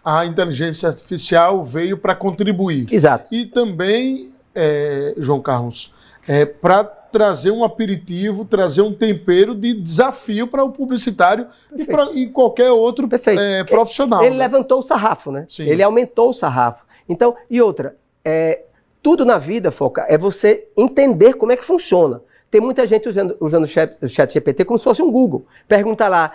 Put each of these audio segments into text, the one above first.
a inteligência artificial veio para contribuir. Exato. E também, João Carlos, para trazer um aperitivo, trazer um tempero de desafio para o publicitário e qualquer outro profissional. Ele levantou o sarrafo, né? Sim. Ele aumentou o sarrafo. Então, e outra, tudo na vida, Foca, é você entender como é que funciona. Tem muita gente usando o chat GPT como se fosse um Google. Pergunta lá,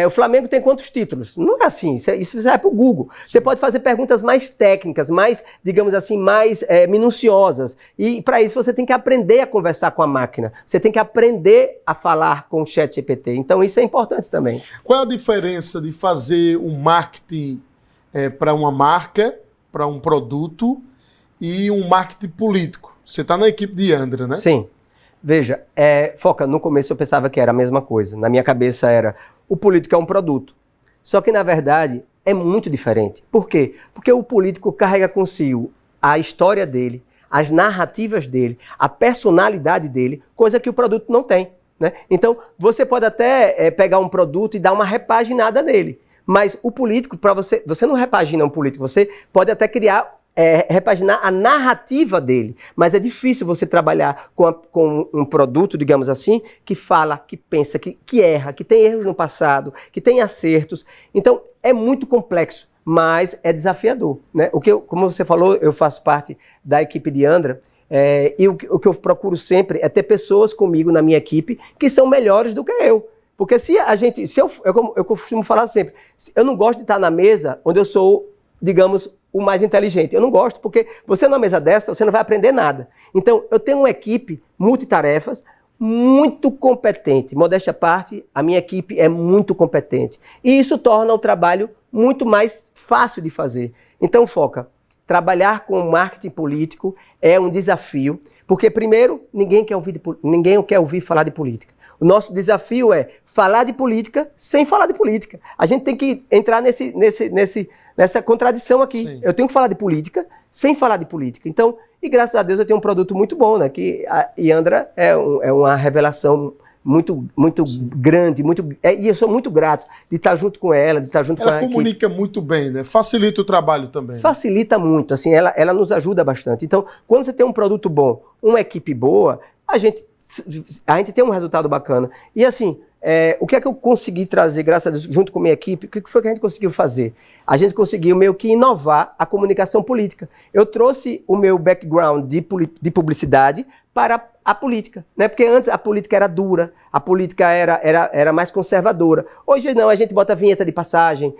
o Flamengo tem quantos títulos? Não é assim, isso vai para o Google. Você pode fazer perguntas mais técnicas, mais, digamos assim, mais minuciosas. E para isso você tem que aprender a conversar com a máquina. Você tem que aprender a falar com o chat GPT. Então isso é importante também. Qual é a diferença de fazer um marketing para uma marca, para um produto, e um marketing político? Você está na equipe de Yandra, né? Sim. Veja, Foca, no começo eu pensava que era a mesma coisa. Na minha cabeça era, o político é um produto. Só que, na verdade, é muito diferente. Por quê? Porque o político carrega consigo a história dele, as narrativas dele, a personalidade dele, coisa que o produto não tem, né? Então, você pode até pegar um produto e dar uma repaginada nele. Mas o político, para você não repagina um político, você pode até criar repaginar a narrativa dele. Mas é difícil você trabalhar com um produto, digamos assim, que fala, que pensa, que erra, que tem erros no passado, que tem acertos. Então, é muito complexo, mas é desafiador, né? Como você falou, eu faço parte da equipe de Yandra, e o que eu procuro sempre é ter pessoas comigo na minha equipe que são melhores do que eu. Porque eu costumo falar sempre, eu não gosto de estar na mesa onde eu sou, digamos, o mais inteligente. Eu não gosto, porque você numa mesa dessa, você não vai aprender nada. Então, eu tenho uma equipe multitarefas muito competente. Modéstia à parte, a minha equipe é muito competente. E isso torna o trabalho muito mais fácil de fazer. Então, Foca, trabalhar com marketing político é um desafio, porque, primeiro, ninguém quer ouvir falar de política. O nosso desafio é falar de política sem falar de política. A gente tem que entrar nessa contradição aqui. Sim. Eu tenho que falar de política sem falar de política. Então, e graças a Deus eu tenho um produto muito bom, né? Que a Yandra é uma revelação muito grande, e eu sou muito grato de estar junto com ela, de estar junto com a equipe. Ela comunica muito bem, né? Facilita o trabalho também. Facilita muito, assim, ela nos ajuda bastante. Então, quando você tem um produto bom, uma equipe boa, a gente tem um resultado bacana. E assim, o que é que eu consegui trazer, graças a Deus, junto com a minha equipe, o que foi que a gente conseguiu fazer? A gente conseguiu meio que inovar a comunicação política. Eu trouxe o meu background de publicidade para a política, né? Porque antes a política era dura, a política era mais conservadora. Hoje não, a gente bota vinheta de passagem,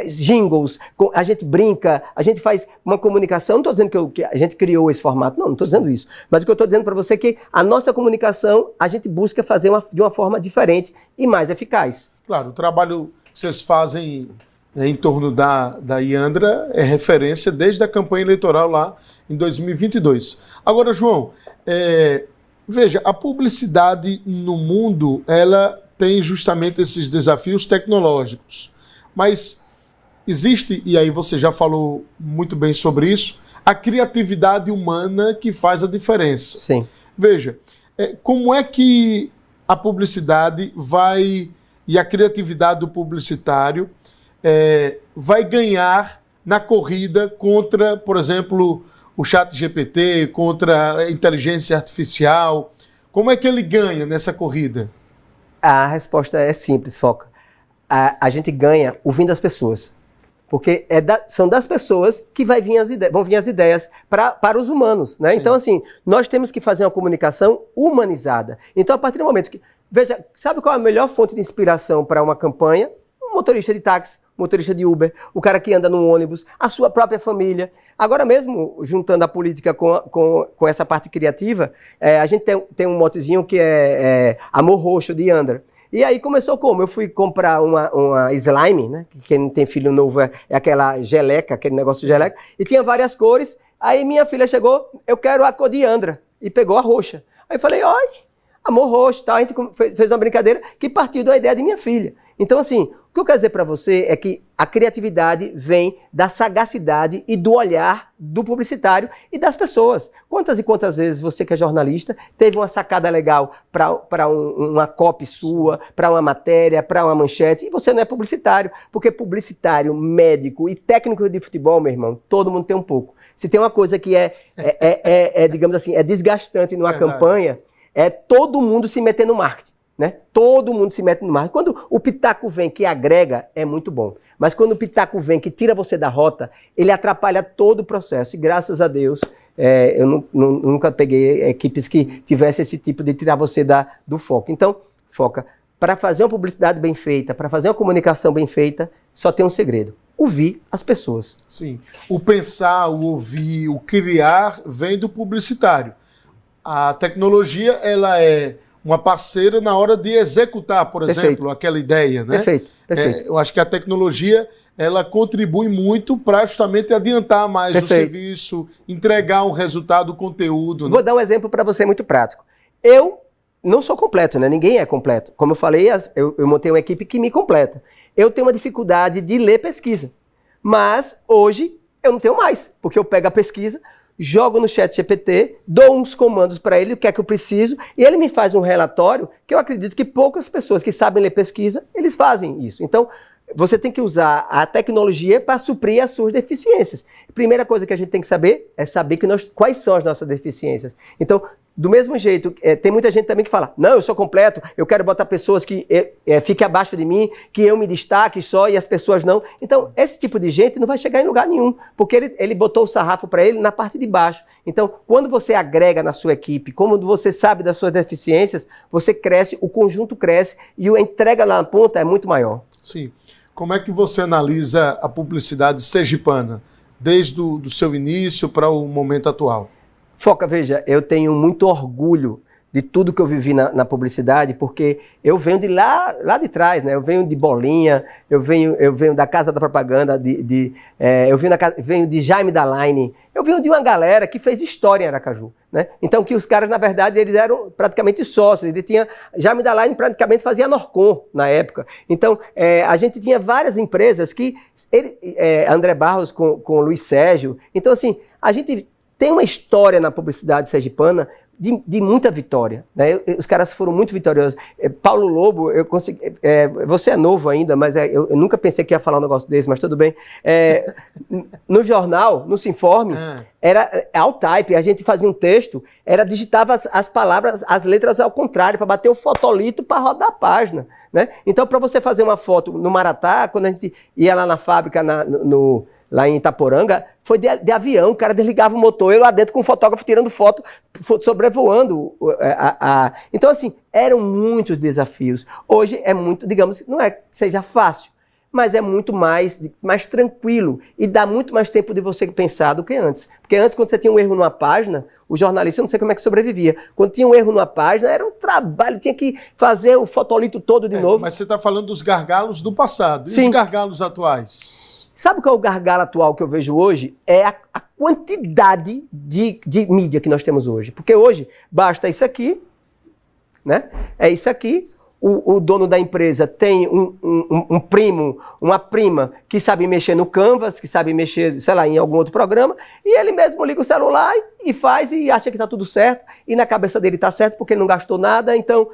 jingles, a gente brinca, a gente faz uma comunicação. Não estou dizendo que a gente criou esse formato, não estou dizendo isso. Mas o que eu estou dizendo para você é que a nossa comunicação a gente busca fazer de uma forma diferente e mais eficaz. Claro, o trabalho que vocês fazem em torno da Yandra é referência desde a campanha eleitoral lá em 2022. Agora, João, veja, a publicidade no mundo, ela tem justamente esses desafios tecnológicos, mas existe, e aí você já falou muito bem sobre isso, a criatividade humana que faz a diferença. Sim. Veja, como é que a publicidade e a criatividade do publicitário vai ganhar na corrida contra, por exemplo, o chat GPT, contra a inteligência artificial? Como é que ele ganha nessa corrida? A resposta é simples, Foca. A gente ganha ouvindo as pessoas. Porque são das pessoas que vão vir as ideias para os humanos, né? Então, assim, nós temos que fazer uma comunicação humanizada. Então, a partir do momento que... Veja, sabe qual é a melhor fonte de inspiração para uma campanha? Um motorista de táxi, motorista de Uber, o cara que anda no ônibus, a sua própria família. Agora mesmo, juntando a política com essa parte criativa, a gente tem um motezinho que é Amor Roxo, de Yandra. E aí começou como? Eu fui comprar uma slime, né? Quem não tem filho novo é aquela geleca, aquele negócio de geleca, e tinha várias cores. Aí minha filha chegou, eu quero a cor de Yandra, e pegou a roxa. Aí eu falei, oi, Amor Roxo, tal. A gente fez uma brincadeira que partiu da ideia de minha filha. Então, assim, o que eu quero dizer para você é que a criatividade vem da sagacidade e do olhar do publicitário e das pessoas. Quantas e quantas vezes você que é jornalista teve uma sacada legal para uma copy sua, para uma matéria, para uma manchete, e você não é publicitário, porque publicitário, médico e técnico de futebol, meu irmão, todo mundo tem um pouco. Se tem uma coisa que digamos assim, é desgastante numa campanha, é todo mundo se meter no marketing. Né? Todo mundo se mete no marketing. Quando o pitaco vem que agrega, é muito bom. Mas quando o pitaco vem que tira você da rota, ele atrapalha todo o processo. E graças a Deus, eu nunca peguei equipes que tivessem esse tipo de tirar você do foco. Então, foca. Para fazer uma publicidade bem feita, para fazer uma comunicação bem feita, só tem um segredo. Ouvir as pessoas. Sim. O pensar, o ouvir, o criar vem do publicitário. A tecnologia, ela é uma parceira na hora de executar, por exemplo, aquela ideia, né? Perfeito. Eu acho que a tecnologia, ela contribui muito para justamente adiantar mais o serviço, entregar um resultado, um conteúdo. Vou dar um exemplo para você muito prático. Eu não sou completo, né? Ninguém é completo. Como eu falei, eu montei uma equipe que me completa. Eu tenho uma dificuldade de ler pesquisa, mas hoje eu não tenho mais, porque eu pego a pesquisa, jogo no ChatGPT, dou uns comandos para ele, o que é que eu preciso, e ele me faz um relatório que eu acredito que poucas pessoas que sabem ler pesquisa, eles fazem isso. Então, você tem que usar a tecnologia para suprir as suas deficiências. Primeira coisa que a gente tem que saber é saber quais são as nossas deficiências. Então, do mesmo jeito, tem muita gente também que fala, não, eu sou completo, eu quero botar pessoas que fiquem abaixo de mim, que eu me destaque só e as pessoas não. Então, esse tipo de gente não vai chegar em lugar nenhum, porque ele botou o sarrafo para ele na parte de baixo. Então, quando você agrega na sua equipe, como você sabe das suas deficiências, você cresce, o conjunto cresce e a entrega lá na ponta é muito maior. Sim. Como é que você analisa a publicidade sergipana, desde o seu início para o momento atual? Foca, veja, eu tenho muito orgulho de tudo que eu vivi na publicidade, porque eu venho de lá de trás, né? Eu venho de Bolinha, eu venho da Casa da Propaganda, eu venho de Jaime Dallagne, eu venho de uma galera que fez história em Aracaju, né? Então, que os caras, na verdade, eles eram praticamente sócios. Jaime Dallagne praticamente fazia Norcom na época. Então, a gente tinha várias empresas que... André Barros com Luiz Sérgio. Então, assim, a gente tem uma história na publicidade sergipana de muita vitória, né? Os caras foram muito vitoriosos. Paulo Lobo, você é novo ainda, mas eu nunca pensei que ia falar um negócio desse, mas tudo bem. No jornal, no Sinforme, era all type, a gente fazia um texto, digitava as palavras, as letras ao contrário, para bater o fotolito para rodar a página, né? Então, para você fazer uma foto no Maratá, quando a gente ia lá na fábrica, lá em Itaporanga, foi de avião, o cara desligava o motor, eu lá dentro com o fotógrafo tirando foto, sobrevoando. Então, assim, eram muitos desafios. Hoje é muito, digamos, não é que seja fácil, mas é muito mais tranquilo e dá muito mais tempo de você pensar do que antes. Porque antes, quando você tinha um erro numa página, o jornalista, eu não sei como é que sobrevivia. Quando tinha um erro numa página, era um trabalho, tinha que fazer o fotolito todo de novo. Mas você está falando dos gargalos do passado. E os gargalos atuais? Sabe qual é o gargalo atual que eu vejo hoje? É a quantidade de mídia que nós temos hoje. Porque hoje basta isso aqui, né? É isso aqui. O dono da empresa tem um primo, uma prima que sabe mexer no Canvas, que sabe mexer, sei lá, em algum outro programa, e ele mesmo liga o celular e faz e acha que está tudo certo, e na cabeça dele está certo porque ele não gastou nada, então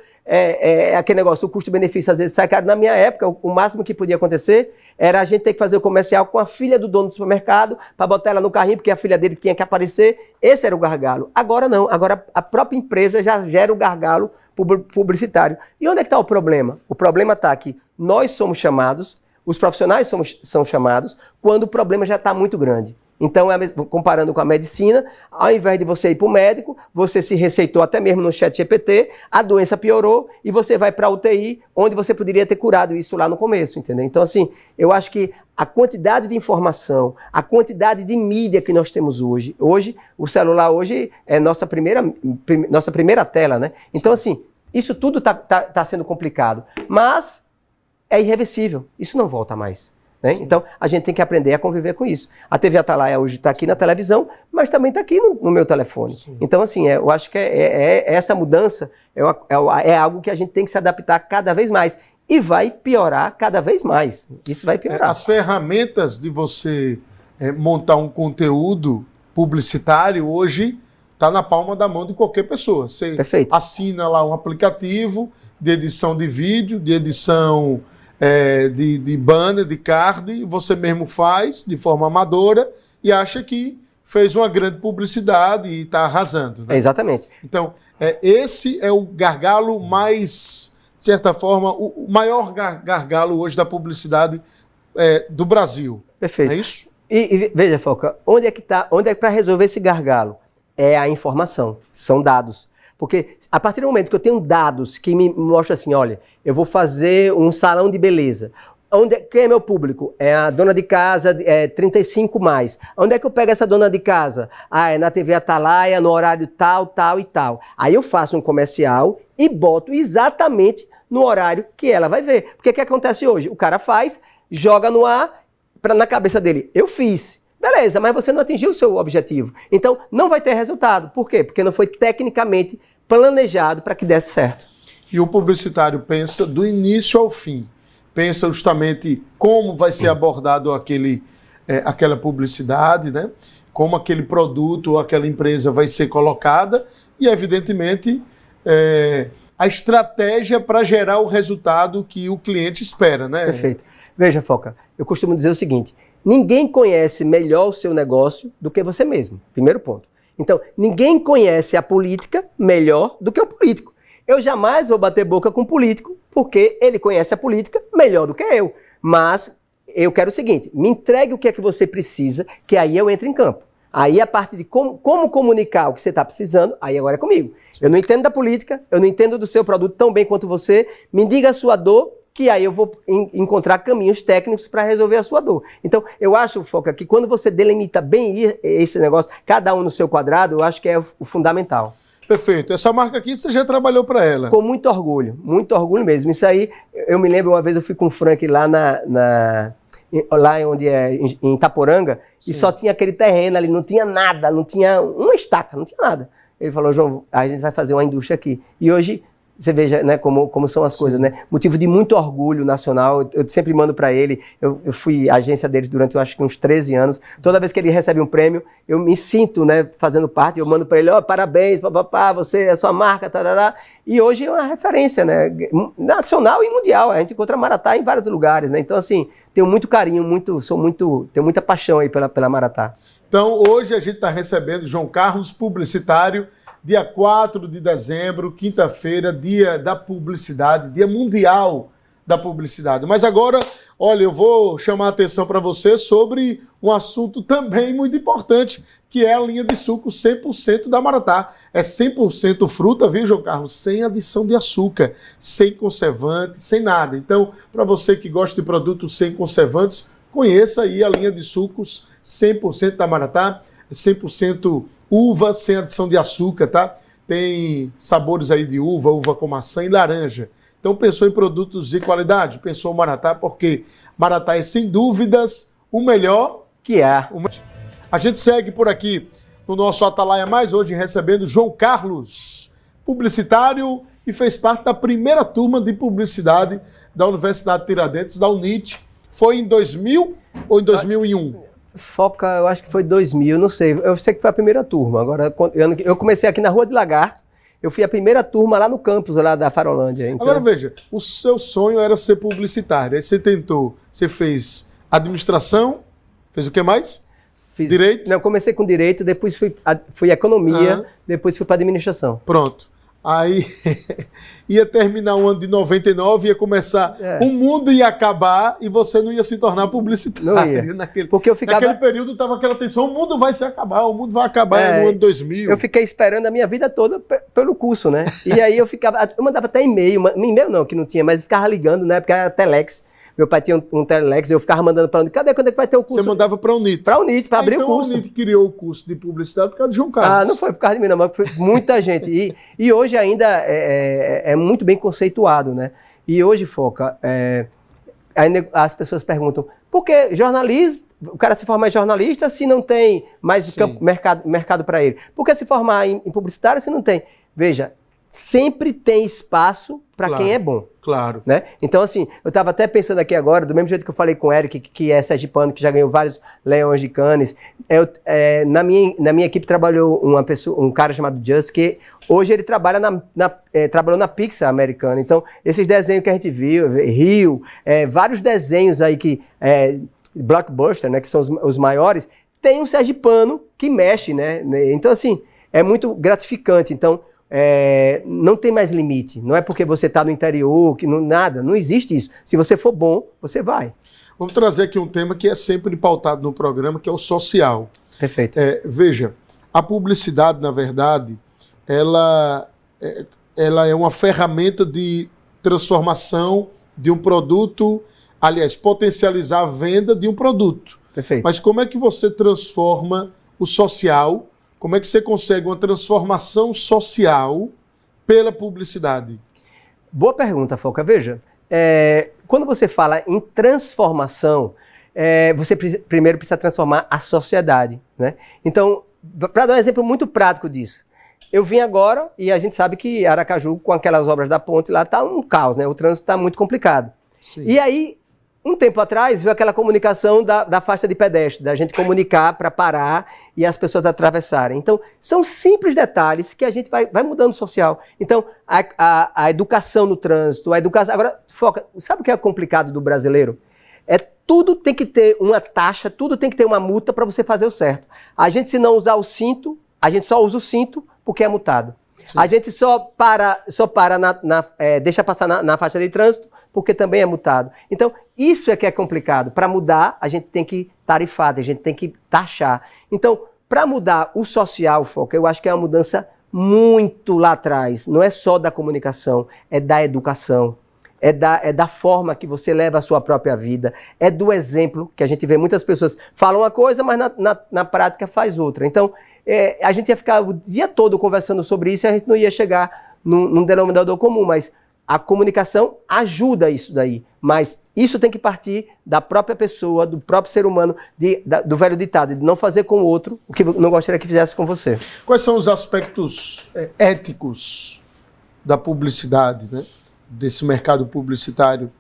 aquele negócio, o custo-benefício às vezes sai caro. Na minha época, o máximo que podia acontecer era a gente ter que fazer o comercial com a filha do dono do supermercado para botar ela no carrinho, porque a filha dele tinha que aparecer. Esse era o gargalo. Agora não, agora a própria empresa já gera o gargalo publicitário. E onde é que está o problema? O problema está que nós somos chamados, os profissionais são chamados, quando o problema já está muito grande. Então, comparando com a medicina, ao invés de você ir para o médico, você se receitou até mesmo no ChatGPT, a doença piorou e você vai para a UTI, onde você poderia ter curado isso lá no começo, entendeu? Então, assim, eu acho que a quantidade de informação, a quantidade de mídia que nós temos hoje, o celular hoje é nossa primeira tela, né? Então, assim, isso tudo está sendo complicado, mas é irreversível, isso não volta mais. Né? Então, a gente tem que aprender a conviver com isso. A TV Atalaia hoje está aqui na televisão, mas também está aqui no meu telefone. Sim. Então, assim, eu acho que essa mudança é algo que a gente tem que se adaptar cada vez mais. e vai piorar cada vez mais. Isso vai piorar. As ferramentas de você montar um conteúdo publicitário hoje está na palma da mão de qualquer pessoa. Você Perfeito. assina lá um aplicativo de edição de vídeo, de edição de banner, de card, você mesmo faz de forma amadora e acha que fez uma grande publicidade e está arrasando. Né? Exatamente. Então, esse é o gargalo mais, de certa forma, o maior gargalo hoje da publicidade do Brasil. Perfeito. É isso? E veja, Foca, onde é que para resolver esse gargalo? É a informação, são dados. Porque a partir do momento que eu tenho dados que me mostram assim, olha, eu vou fazer um salão de beleza. Quem é meu público? É a dona de casa 35+. Onde é que eu pego essa dona de casa? É na TV Atalaia, no horário tal, tal e tal. Aí eu faço um comercial e boto exatamente no horário que ela vai ver. Porque o que acontece hoje? O cara faz, joga no ar, na cabeça dele, eu fiz. Beleza, mas você não atingiu o seu objetivo. Então, não vai ter resultado. Por quê? Porque não foi tecnicamente planejado para que desse certo. E o publicitário pensa do início ao fim. Pensa justamente como vai ser abordado aquela publicidade, né? Como aquele produto ou aquela empresa vai ser colocada e, evidentemente, a estratégia para gerar o resultado que o cliente espera, né? Perfeito. Veja, Foca, eu costumo dizer o seguinte, ninguém conhece melhor o seu negócio do que você mesmo, primeiro ponto. Então, ninguém conhece a política melhor do que o político. Eu jamais vou bater boca com o político, porque ele conhece a política melhor do que eu. Mas eu quero o seguinte, me entregue o que é que você precisa, que aí eu entro em campo. Aí a parte de como comunicar o que você está precisando, aí agora é comigo. Eu não entendo da política, eu não entendo do seu produto tão bem quanto você, me diga a sua dor, que aí eu vou encontrar caminhos técnicos para resolver a sua dor. Então, eu acho, Foca, que quando você delimita bem esse negócio, cada um no seu quadrado, eu acho que é o fundamental. Perfeito. Essa marca aqui você já trabalhou para ela? Com muito orgulho mesmo. Isso aí, eu me lembro uma vez eu fui com o Frank lá lá onde em Itaporanga, sim, e só tinha aquele terreno ali, não tinha nada, não tinha uma estaca, não tinha nada. Ele falou, João, a gente vai fazer uma indústria aqui. E hoje, você veja, né, como são as coisas, né? Motivo de muito orgulho nacional, eu sempre mando para ele, eu fui agência deles durante, eu acho que uns 13 anos, toda vez que ele recebe um prêmio, eu me sinto, né, fazendo parte, eu mando para ele, parabéns, papapá, você é a sua marca, tarará, e hoje é uma referência, né, nacional e mundial, a gente encontra Maratá em vários lugares, né, então assim, tenho muito carinho, tenho muita paixão aí pela Maratá. Então, hoje a gente está recebendo João Carlos, publicitário, dia 4 de dezembro, quinta-feira, dia da publicidade, dia mundial da publicidade. Mas agora, olha, eu vou chamar a atenção para você sobre um assunto também muito importante, que é a linha de suco 100% da Maratá. É 100% fruta, viu, João Carlos? Sem adição de açúcar, sem conservante, sem nada. Então, para você que gosta de produtos sem conservantes, conheça aí a linha de sucos 100% da Maratá, 100% uva sem adição de açúcar, tá? Tem sabores aí de uva com maçã e laranja. Então pensou em produtos de qualidade, pensou em Maratá, porque Maratá é sem dúvidas o melhor que é. A gente segue por aqui no nosso Atalaia Mais, hoje recebendo João Carlos, publicitário e fez parte da primeira turma de publicidade da Universidade Tiradentes, da UNIT. Foi em 2000 ou em 2001? Foca, eu acho que foi 2000, não sei. Eu sei que foi a primeira turma. Agora, eu comecei aqui na Rua de Lagarto, eu fui a primeira turma lá no campus, lá da Farolândia. Então... Agora veja, o seu sonho era ser publicitário. Aí você fez administração, fez o que mais? Direito? Não, eu comecei com direito, depois fui economia, depois fui para administração. Pronto. Aí ia terminar o ano de 99, ia começar, o mundo ia acabar e você não ia se tornar publicitário. Não ia. Naquele período estava aquela tensão, o mundo vai se acabar, o mundo vai acabar no ano 2000. Eu fiquei esperando a minha vida toda pelo curso, né? E aí eu mandava até e-mail não, que não tinha, mas ficava ligando, né? Porque era telex. Meu pai tinha um telex, eu ficava mandando para a UNIT. Quando é que vai ter o curso? Você mandava para a UNIT? Para a UNIT, para abrir o curso. Então a UNIT criou o curso de publicidade por causa de João Carlos. Ah, não foi por causa de mim, não, mas foi muita gente. E hoje ainda é muito bem conceituado, né? E hoje, Foca, as pessoas perguntam, por que jornalismo? O cara se formar em jornalista se não tem mais mercado para ele? Por que se formar em publicitário se não tem? Veja, sempre tem espaço para Claro. quem é bom. Claro. Né? Então, assim, eu estava até pensando aqui agora, do mesmo jeito que eu falei com o Eric, que é sergipano, que já ganhou vários leões de Cannes, na minha equipe trabalhou um cara chamado Just, que hoje ele trabalha trabalhou na Pixar americana. Então, esses desenhos que a gente viu, Rio, vários desenhos aí blockbuster, né, que são os maiores, tem um sergipano que mexe, né? Então, assim, é muito gratificante. Então, não tem mais limite. Não é porque você está no interior, nada. Não existe isso. Se você for bom, você vai. Vamos trazer aqui um tema que é sempre pautado no programa, que é o social. Perfeito. Veja, a publicidade, na verdade, ela é uma ferramenta de transformação de um produto, aliás, potencializar a venda de um produto. Perfeito. Mas como é que você transforma o social? Como é que você consegue uma transformação social pela publicidade? Boa pergunta, Foca. Veja, quando você fala em transformação, você primeiro precisa transformar a sociedade, né? Então, para dar um exemplo muito prático disso, eu vim agora e a gente sabe que Aracaju, com aquelas obras da ponte lá, está um caos, né? O trânsito está muito complicado. Sim. E aí, um tempo atrás, veio aquela comunicação da faixa de pedestre, da gente comunicar para parar e as pessoas atravessarem. Então, são simples detalhes que a gente vai mudando o social. Então, a educação no trânsito, a educação... Agora, Foca, sabe o que é complicado do brasileiro? Tudo tem que ter uma taxa, tudo tem que ter uma multa para você fazer o certo. A gente, se não usar o cinto, a gente só usa o cinto porque é multado. Sim. A gente só deixa passar na faixa de trânsito porque também é multado. Então, isso é que é complicado. Para mudar, a gente tem que tarifar, a gente tem que taxar. Então, para mudar o social, Foca, eu acho que é uma mudança muito lá atrás. Não é só da comunicação, é da educação. É da forma que você leva a sua própria vida. É do exemplo, que a gente vê muitas pessoas falam uma coisa, mas na prática faz outra. Então, a gente ia ficar o dia todo conversando sobre isso e a gente não ia chegar num denominador comum, mas a comunicação ajuda isso daí, mas isso tem que partir da própria pessoa, do próprio ser humano, do velho ditado, de não fazer com o outro o que não gostaria que fizesse com você. Quais são os aspectos éticos da publicidade, né? Desse mercado publicitário,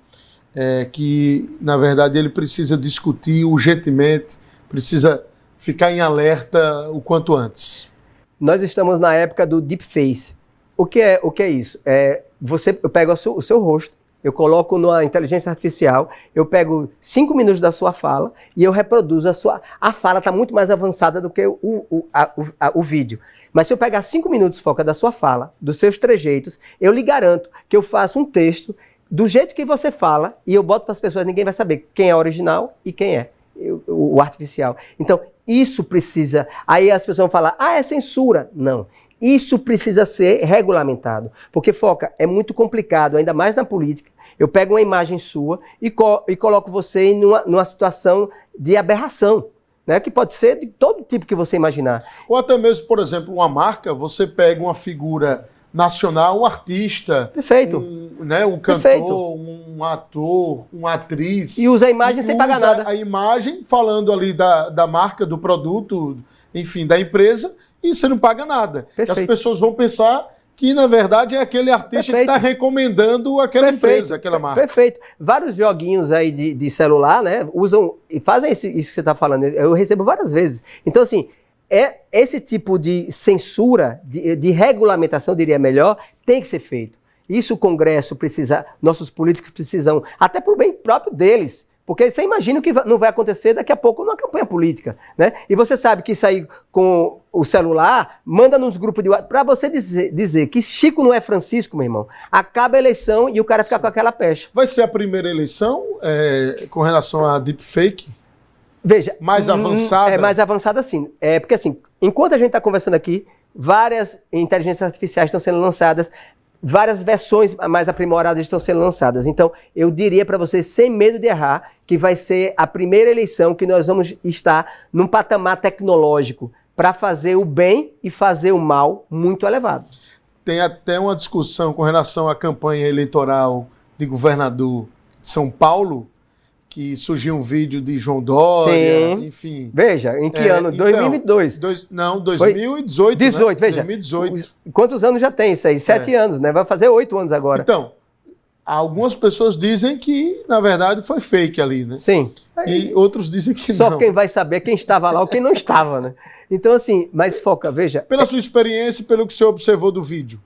que, na verdade, ele precisa discutir urgentemente, precisa ficar em alerta o quanto antes? Nós estamos na época do deepface. O que é isso? Eu pego o seu rosto, eu coloco na inteligência artificial, eu pego 5 minutos da sua fala e eu reproduzo a fala está muito mais avançada do que o vídeo. Mas se eu pegar 5 minutos, Foca, da sua fala, dos seus trejeitos, eu lhe garanto que eu faço um texto do jeito que você fala e eu boto para as pessoas, ninguém vai saber quem é o original e quem é o artificial. Então, isso precisa... Aí as pessoas vão falar, é censura. Não. Isso precisa ser regulamentado, porque, Foca, é muito complicado, ainda mais na política. Eu pego uma imagem sua e coloco você numa situação de aberração, né? Que pode ser de todo tipo que você imaginar. Ou até mesmo, por exemplo, uma marca, você pega uma figura nacional, um artista, perfeito, um cantor, perfeito, um ator, uma atriz. E usa a imagem sem pagar nada. A imagem falando ali da marca, do produto, enfim, da empresa, e você não paga nada. As pessoas vão pensar que, na verdade, é aquele artista que está recomendando aquela empresa, aquela marca. Perfeito. Vários joguinhos aí de celular, né, usam e fazem isso que você está falando. Eu recebo várias vezes. Então, assim, esse tipo de censura, de regulamentação, diria melhor, tem que ser feito. Isso o Congresso precisa, nossos políticos precisam, até para o bem próprio deles. Porque você imagina o que não vai acontecer daqui a pouco numa campanha política, né? E você sabe que isso aí com o celular, manda nos grupos de WhatsApp, para você dizer que Chico não é Francisco, meu irmão, acaba a eleição e o cara fica com aquela pecha. Vai ser a primeira eleição com relação a deepfake? Veja, mais avançada? Mais avançada sim. Porque assim, enquanto a gente está conversando aqui, várias inteligências artificiais estão sendo lançadas, várias versões mais aprimoradas estão sendo lançadas. Então, eu diria para vocês, sem medo de errar, que vai ser a primeira eleição que nós vamos estar num patamar tecnológico para fazer o bem e fazer o mal muito elevado. Tem até uma discussão com relação à campanha eleitoral de governador de São Paulo, que surgiu um vídeo de João Dória, Sim. enfim. Veja, em que ano? 2022. 2018. 18, né? veja. 2018. Quantos anos já tem isso aí? 7 anos, né? Vai fazer 8 anos agora. Então, algumas pessoas dizem que, na verdade, foi fake ali, né? Sim. E outros dizem que Só não. quem vai saber quem estava lá ou quem não estava, né? Então, assim, mas foca, veja. Pela sua experiência e pelo que você observou do vídeo.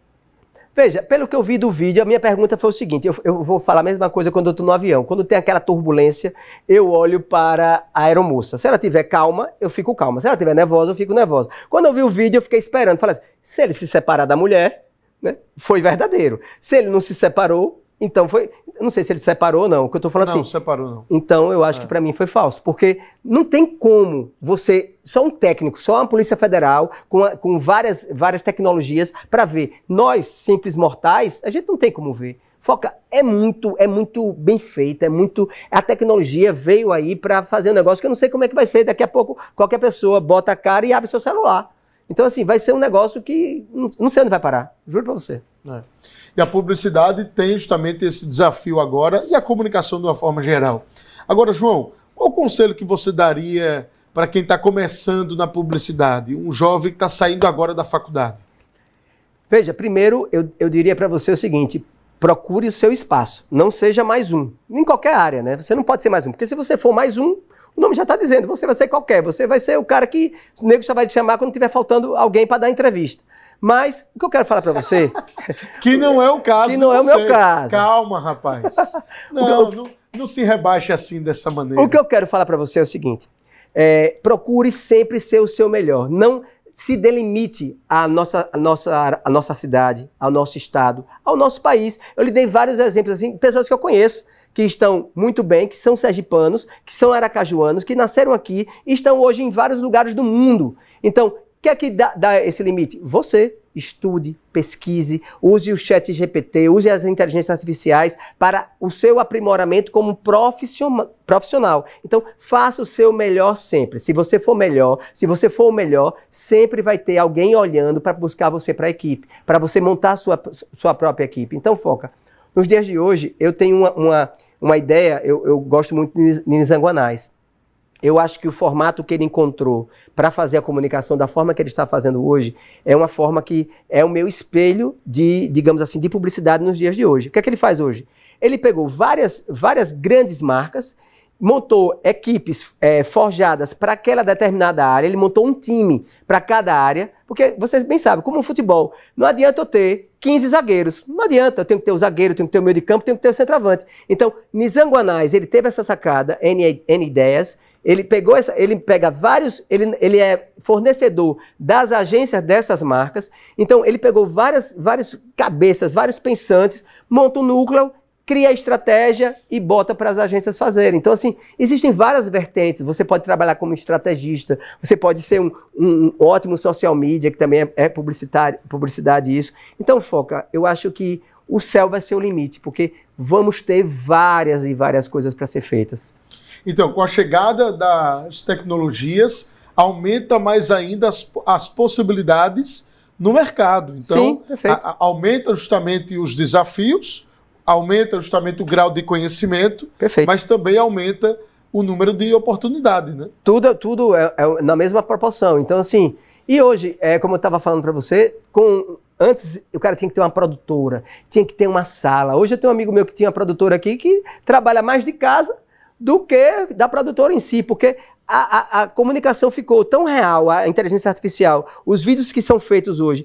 Veja, pelo que eu vi do vídeo, a minha pergunta foi o seguinte, eu vou falar a mesma coisa quando eu estou no avião. Quando tem aquela turbulência, eu olho para a aeromoça. Se ela estiver calma, eu fico calma. Se ela estiver nervosa, eu fico nervosa. Quando eu vi o vídeo, eu fiquei esperando. Falei assim, se ele se separar da mulher, né, foi verdadeiro. Se ele não se separou, então foi... Eu não sei se ele separou ou não, o que eu estou falando assim. Não, separou não. Então eu acho que para mim foi falso, porque não tem como você, só um técnico, só uma Polícia Federal, com várias tecnologias para ver. Nós, simples mortais, a gente não tem como ver. Foca, é muito bem feito, a tecnologia veio aí para fazer um negócio que eu não sei como é que vai ser. Daqui a pouco qualquer pessoa bota a cara e abre seu celular. Então assim, vai ser um negócio que não sei onde vai parar, juro para você. E a publicidade tem justamente esse desafio agora e a comunicação de uma forma geral. Agora, João, qual o conselho que você daria para quem está começando na publicidade, um jovem que está saindo agora da faculdade? Veja, primeiro eu diria para você o seguinte, procure o seu espaço, não seja mais um, em qualquer área, né? Você não pode ser mais um, porque se você for mais um, o nome já está dizendo, você vai ser qualquer, você vai ser o cara que o nego só vai te chamar quando tiver faltando alguém para dar entrevista. Mas o que eu quero falar para você... Que não é o caso. Que não é o meu caso. Calma, rapaz. Não se rebaixe assim dessa maneira. O que eu quero falar para você é o seguinte, procure sempre ser o seu melhor, não se delimite à nossa cidade, ao nosso estado, ao nosso país. Eu lhe dei vários exemplos, assim, pessoas que eu conheço, que estão muito bem, que são sergipanos, que são aracajuanos, que nasceram aqui e estão hoje em vários lugares do mundo. Então, o que é que dá esse limite? Você estude, pesquise, use o ChatGPT, use as inteligências artificiais para o seu aprimoramento como profissional. Então, faça o seu melhor sempre. Se você for melhor, se você for o melhor, sempre vai ter alguém olhando para buscar você para a equipe, para você montar a sua própria equipe. Então, foca. Nos dias de hoje, eu tenho uma ideia, eu gosto muito de Nizanguanais. Eu acho que o formato que ele encontrou para fazer a comunicação da forma que ele está fazendo hoje é uma forma que é o meu espelho de, digamos assim, de publicidade nos dias de hoje. O que é que ele faz hoje? Ele pegou várias grandes marcas, montou equipes forjadas para aquela determinada área, ele montou um time para cada área, porque vocês bem sabem, como no futebol, não adianta eu ter 15 zagueiros, não adianta, eu tenho que ter o zagueiro, eu tenho que ter o meio de campo, tenho que ter o centroavante. Então, Nizanguanais, ele teve essa sacada, N ideias, ele pegou ele pega vários, ele é fornecedor das agências dessas marcas, então ele pegou várias cabeças, vários pensantes, monta um núcleo, cria a estratégia e bota para as agências fazerem. Então, assim, existem várias vertentes. Você pode trabalhar como estrategista, você pode ser um ótimo social media, que também é publicidade isso. Então, foca, eu acho que o céu vai ser o limite, porque vamos ter várias e várias coisas para ser feitas. Então, com a chegada das tecnologias, aumenta mais ainda as possibilidades no mercado. Então, sim, perfeito. Aumenta justamente os desafios, aumenta justamente o grau de conhecimento, perfeito, mas também aumenta o número de oportunidades, né? Tudo é na mesma proporção. Então, assim, e hoje, como eu estava falando para você, antes o cara tinha que ter uma produtora, tinha que ter uma sala. Hoje eu tenho um amigo meu que tinha uma produtora aqui que trabalha mais de casa do que da produtora em si, porque a comunicação ficou tão real, a inteligência artificial, os vídeos que são feitos hoje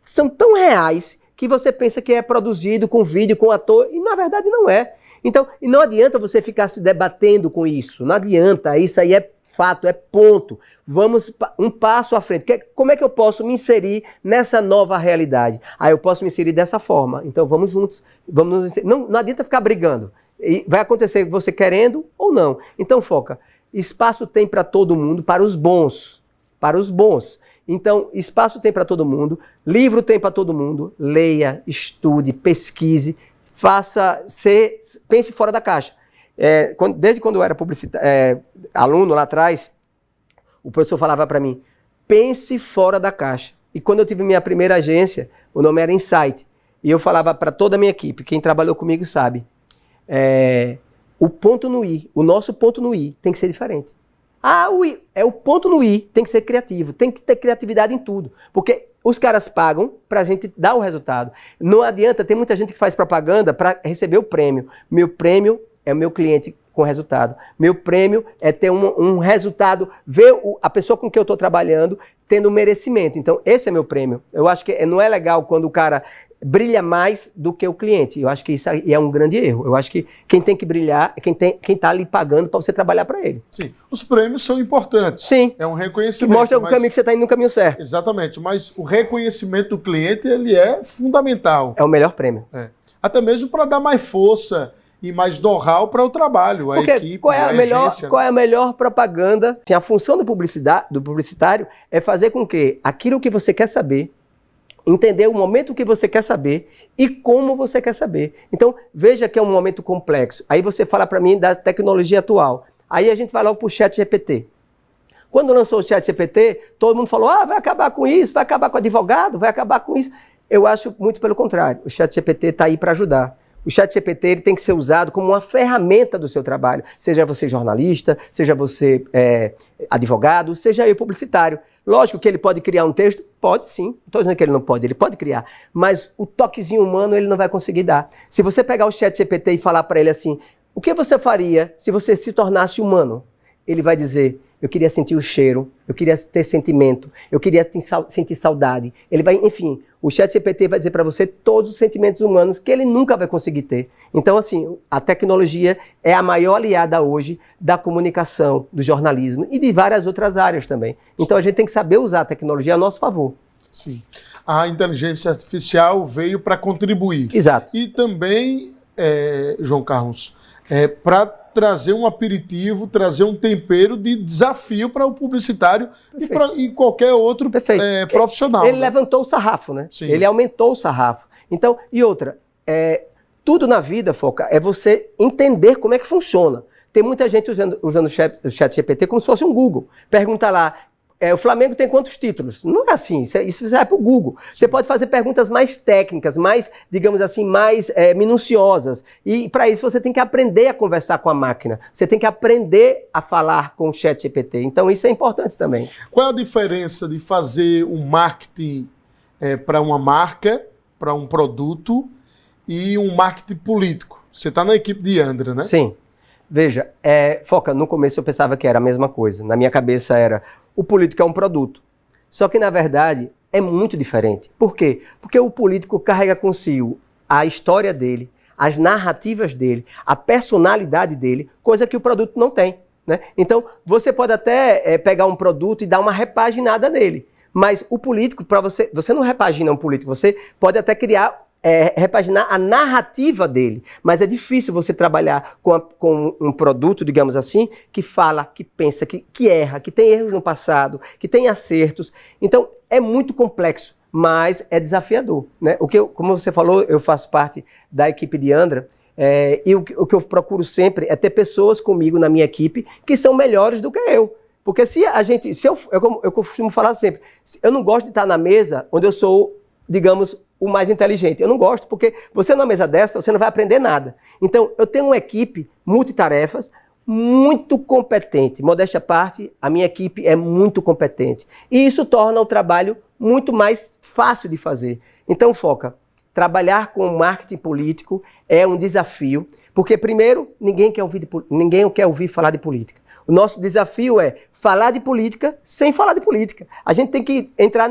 são tão reais que você pensa que é produzido com vídeo, com ator, e na verdade não é. Então, e não adianta você ficar se debatendo com isso, não adianta, isso aí é fato, é ponto. Vamos um passo à frente. Como é que eu posso me inserir nessa nova realidade? Eu posso me inserir dessa forma, então vamos juntos, vamos nos inserir. Não adianta ficar brigando, e vai acontecer você querendo ou não. Então foca, espaço tem para todo mundo, para os bons, Então, espaço tem para todo mundo, livro tem para todo mundo, leia, estude, pesquise, pense fora da caixa. Desde quando eu era aluno lá atrás, o professor falava para mim, pense fora da caixa. E quando eu tive minha primeira agência, o nome era Insight, e eu falava para toda a minha equipe, quem trabalhou comigo sabe, o ponto no i, o nosso ponto no i tem que ser diferente. O ponto no i tem que ser criativo, tem que ter criatividade em tudo, porque os caras pagam pra gente dar o resultado. Não adianta, tem muita gente que faz propaganda para receber o prêmio. Meu prêmio é o meu cliente com resultado. Meu prêmio é ter um resultado, ver a pessoa com quem eu estou trabalhando tendo merecimento. Então, esse é meu prêmio. Eu acho que não é legal quando o cara brilha mais do que o cliente. Eu acho que isso é um grande erro. Eu acho que quem tem que brilhar é quem está ali pagando para você trabalhar para ele. Sim, os prêmios são importantes. Sim. É um reconhecimento. Que mostra o caminho que você está indo no caminho certo. Exatamente, mas o reconhecimento do cliente ele é fundamental. É o melhor prêmio. Até mesmo para dar mais força e mais know-how para o trabalho, a equipe, qual é a agência. Qual é a melhor propaganda? A função do publicitário é fazer com que aquilo que você quer saber, entender o momento que você quer saber e como você quer saber. Então, veja que é um momento complexo. Aí você fala para mim da tecnologia atual. Aí a gente vai logo para o ChatGPT. Quando lançou o ChatGPT, todo mundo falou, vai acabar com isso, vai acabar com o advogado, vai acabar com isso. Eu acho muito pelo contrário. O ChatGPT está aí para ajudar. O ChatGPT ele tem que ser usado como uma ferramenta do seu trabalho. Seja você jornalista, seja você advogado, seja eu publicitário. Lógico que ele pode criar um texto? Pode sim. Não estou dizendo que ele não pode, ele pode criar. Mas o toquezinho humano ele não vai conseguir dar. Se você pegar o ChatGPT e falar para ele assim, o que você faria se você se tornasse humano? Ele vai dizer, eu queria sentir o cheiro, eu queria ter sentimento, eu queria sentir saudade. Ele vai, enfim, o ChatGPT vai dizer para você todos os sentimentos humanos que ele nunca vai conseguir ter. Então, assim, a tecnologia é a maior aliada hoje da comunicação, do jornalismo e de várias outras áreas também. Então, a gente tem que saber usar a tecnologia a nosso favor. Sim. A inteligência artificial veio para contribuir. Exato. E também, João Carlos, para trazer um aperitivo, trazer um tempero de desafio para o publicitário e qualquer outro profissional. Ele levantou o sarrafo, né? Sim. Ele aumentou o sarrafo. Então, e outra, tudo na vida, Foca, é você entender como é que funciona. Tem muita gente usando o ChatGPT como se fosse um Google. Pergunta lá, o Flamengo tem quantos títulos? Não é assim, isso vai para o Google. Você pode fazer perguntas mais técnicas, mais, digamos assim, mais minuciosas. E para isso você tem que aprender a conversar com a máquina. Você tem que aprender a falar com o ChatGPT. Então isso é importante também. Qual é a diferença de fazer um marketing para uma marca, para um produto, e um marketing político? Você está na equipe de Yandra, né? Sim. Veja, Foca, no começo eu pensava que era a mesma coisa. Na minha cabeça era, o político é um produto. Só que, na verdade, é muito diferente. Por quê? Porque o político carrega consigo a história dele, as narrativas dele, a personalidade dele, coisa que o produto não tem, né? Então, você pode até pegar um produto e dar uma repaginada nele. Mas o político, para você não repagina um político, você pode até criar repaginar a narrativa dele, mas é difícil você trabalhar com um produto, digamos assim, que fala, que pensa, que erra, que tem erros no passado, que tem acertos. Então, é muito complexo, mas é desafiador, né? Como você falou, eu faço parte da equipe de Yandra, e o que eu procuro sempre é ter pessoas comigo na minha equipe que são melhores do que eu. Porque eu costumo falar sempre, eu não gosto de estar na mesa onde eu sou, digamos, o mais inteligente. Eu não gosto, porque você numa mesa dessa, você não vai aprender nada. Então, eu tenho uma equipe multitarefas muito competente. Modéstia à parte, a minha equipe é muito competente. E isso torna o trabalho muito mais fácil de fazer. Então, Foca, trabalhar com marketing político é um desafio, porque, primeiro, ninguém quer ouvir falar de política. O nosso desafio é falar de política sem falar de política. A gente tem que entrar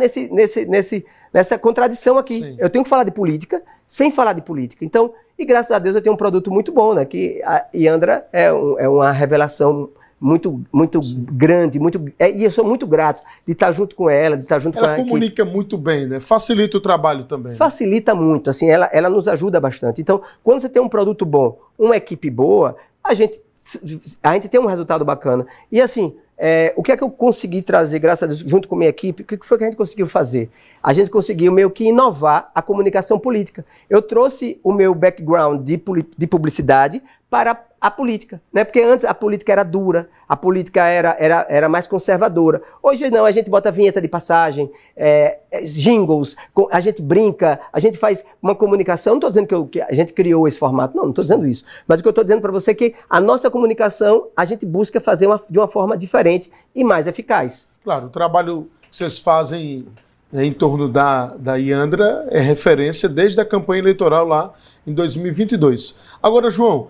nessa contradição aqui. Sim. Eu tenho que falar de política sem falar de política. Então, e graças a Deus eu tenho um produto muito bom, né? Que a Yandra é uma revelação muito grande, e eu sou muito grato de estar junto com ela, de estar junto com ela. Ela comunica muito bem, né? Facilita o trabalho também. Facilita muito, assim, ela nos ajuda bastante. Então, quando você tem um produto bom, uma equipe boa, a gente tem um resultado bacana. E assim, o que é que eu consegui trazer, graças a Deus, junto com a minha equipe, o que foi que a gente conseguiu fazer? A gente conseguiu meio que inovar a comunicação política. Eu trouxe o meu background de publicidade para a política, né? Porque antes a política era dura, a política era mais conservadora. Hoje não, a gente bota vinheta de passagem, jingles, a gente brinca, a gente faz uma comunicação. Não estou dizendo que a gente criou esse formato, não estou dizendo isso. Mas o que eu estou dizendo para você é que a nossa comunicação a gente busca fazer de uma forma diferente e mais eficaz. Claro, o trabalho que vocês fazem em torno da Iandra é referência desde a campanha eleitoral lá em 2022. Agora, João,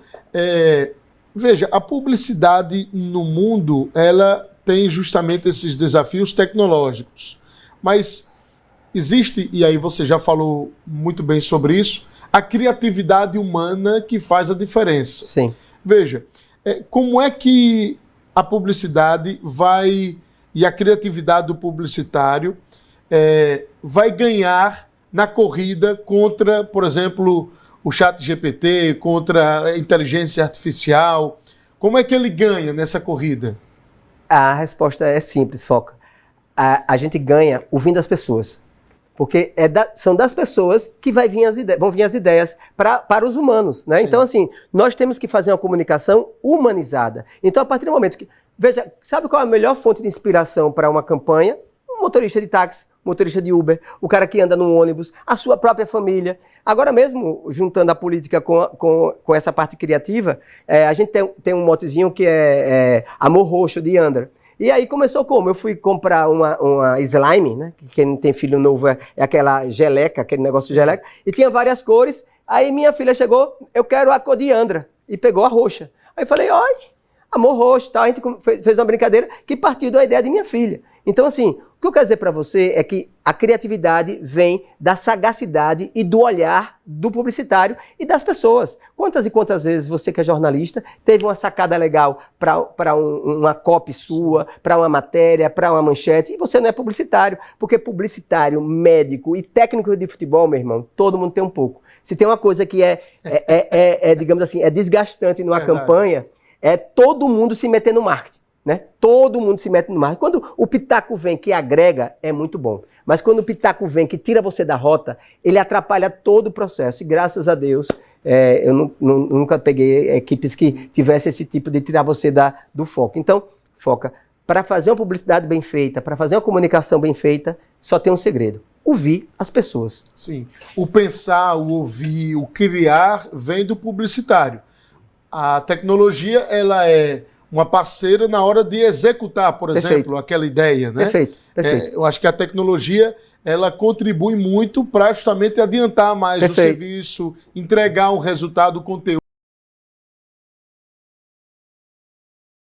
veja, a publicidade no mundo, ela tem justamente esses desafios tecnológicos, mas existe, e aí você já falou muito bem sobre isso, a criatividade humana que faz a diferença. Sim. Veja, como é que a publicidade e a criatividade do publicitário vai ganhar na corrida contra, por exemplo, o ChatGPT, contra a inteligência artificial? Como é que ele ganha nessa corrida? A resposta é simples, Foca. A gente ganha ouvindo as pessoas. Porque são das pessoas que vão vir as ideias para os humanos, né? Então, assim, nós temos que fazer uma comunicação humanizada. Então, a partir do momento que... Veja, sabe qual é a melhor fonte de inspiração para uma campanha? Um motorista de táxi, motorista de Uber, o cara que anda no ônibus, a sua própria família. Agora mesmo, juntando a política com essa parte criativa, a gente tem um motezinho que é Amor Roxo, de Iandra. E aí começou como? Eu fui comprar uma slime, né? Quem não tem filho novo é aquela geleca, aquele negócio de geleca, e tinha várias cores. Aí minha filha chegou, eu quero a cor de Iandra, e pegou a roxa. Aí eu falei, oi, Amor Roxo, tal. A gente fez uma brincadeira que partiu da ideia de minha filha. Então, assim, o que eu quero dizer para você é que a criatividade vem da sagacidade e do olhar do publicitário e das pessoas. Quantas e quantas vezes você que é jornalista teve uma sacada legal para uma copy sua, para uma matéria, para uma manchete, e você não é publicitário, porque publicitário, médico e técnico de futebol, meu irmão, todo mundo tem um pouco. Se tem uma coisa que digamos assim, é desgastante numa campanha, é todo mundo se meter no marketing. Né? Todo mundo se mete no marketing. Quando o pitaco vem que agrega, é muito bom. Mas quando o pitaco vem que tira você da rota, ele atrapalha todo o processo. E graças a Deus, eu nunca peguei equipes que tivessem esse tipo de tirar você do foco. Então, Foca, para fazer uma publicidade bem feita, para fazer uma comunicação bem feita, só tem um segredo: ouvir as pessoas. Sim. O pensar, o ouvir, o criar vem do publicitário. A tecnologia, ela é uma parceira na hora de executar, por exemplo, aquela ideia, né? Perfeito. Eu acho que a tecnologia, ela contribui muito para justamente adiantar mais o serviço, entregar um resultado, o conteúdo.